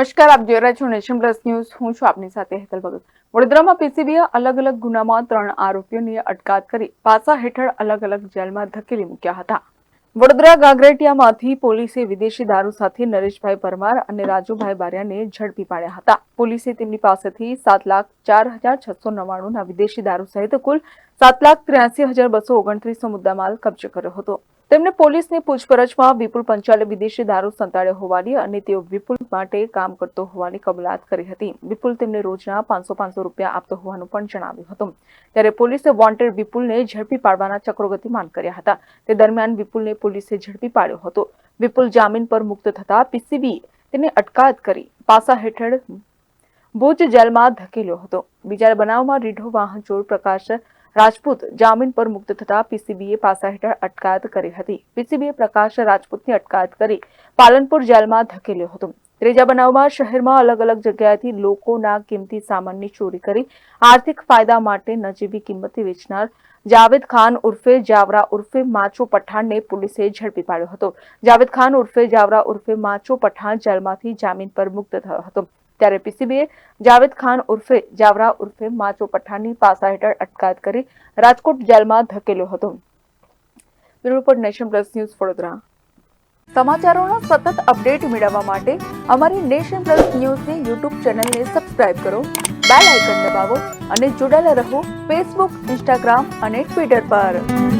નમસ્કાર, આપ જોઈ રહ્યા છો નેશન પ્લસ ન્યૂઝ. હું છું આપની સાથે હેતલ ભગત. વડોદરામાં પીસીબીએ અલગ અલગ ગુનામાં 3 આરોપીઓની અટકાયત કરી પાસા હેઠળ અલગ અલગ જેલમાં ધકેલી મૂક્યા હતા. વડોદરા ગાગરેટિયામાંથી પોલીસે વિદેશી દારૂ સાથે નરેશભાઈ પરમાર અને રાજુભાઈ બારિયાને ઝડપી પાડ્યા હતા. પોલીસે તેમની પાસેથી 7,04,699ના વિદેશી દારૂ સહિત કુલ 7,83,229નો મુદ્દામાલ કબજે કર્યો હતો. તેમને પોલીસની પૂછપરછમાં વિપુલ પંચાલે વિદેશી દારૂ સંતાડ્યો હોવાની અને તેઓ વિપુલ માટે કામ કરતો હોવાની કબૂલાત કરી હતી. વિપુલ તેમને રોજના 500 રૂપિયા આપતો હોવાનું પણ જણાવ્યું હતું. ત્યારે પોલીસે વોન્ટેડ વિપુલને ઝડપી પાડવાના ચક્રો ગતિમાન કર્યા હતા. તે દરમિયાન વિપુલને પોલીસે ઝડપી પાડ્યો હતો. વિપુલ જામીન પર મુક્ત થતા પીસીબીએ તેની અટકાયત કરી પાસા હેઠળ ભુજ જેલમાં ધકેલ્યો હતો. બીજા બનાવમાં રીઢો વાહન ચોર પ્રકાશ રાજપૂત જામીન પર મુક્ત થતા પીસીબીએ પાસા હેઠળ અટકાયત કરી હતી. પીસીબીએ પ્રકાશ રાજપૂતની અટકાયત કરી પાલનપુર જેલમાં ધકેલ્યો હતો. ત્રીજા બનાવમાં શહેરમાં અલગ અલગ જગ્યાએથી લોકોના કિંમતી સામાનની ચોરી કરી આર્થિક ફાયદા માટે નજીવી કિંમતે વેચનાર જાવેદ ખાન ઉર્ફે જાવરા ઉર્ફે માચો પઠાણને પોલીસે ઝડપી પાડ્યો હતો. જાવેદ ખાન ઉર્ફે જાવરા ઉર્ફે માચો પઠાણ જેલમાંથી જામીન પર મુક્ત થયો હતો. ત્યારે પીસીબીએ જાવેદ ખાન ઉર્ફે જાવરા ઉર્ફે માચો પઠાણની પાસા હેઠળ અટકાયત કરી રાજકોટ જેલમાં ધકેલ્યો હતો. Bureau report, nation plus news, Vadodara. સમાચારોના સતત અપડેટ મેળવવા માટે અમારી નેશન પ્લસ ન્યૂઝની યુટ્યુબ ચેનલને સબસ્ક્રાઇબ કરો, બેલ આઇકન દબાવો અને જોડાયેલા રહો ફેસબુક, ઇન્સ્ટાગ્રામ અને ટ્વિટર પર.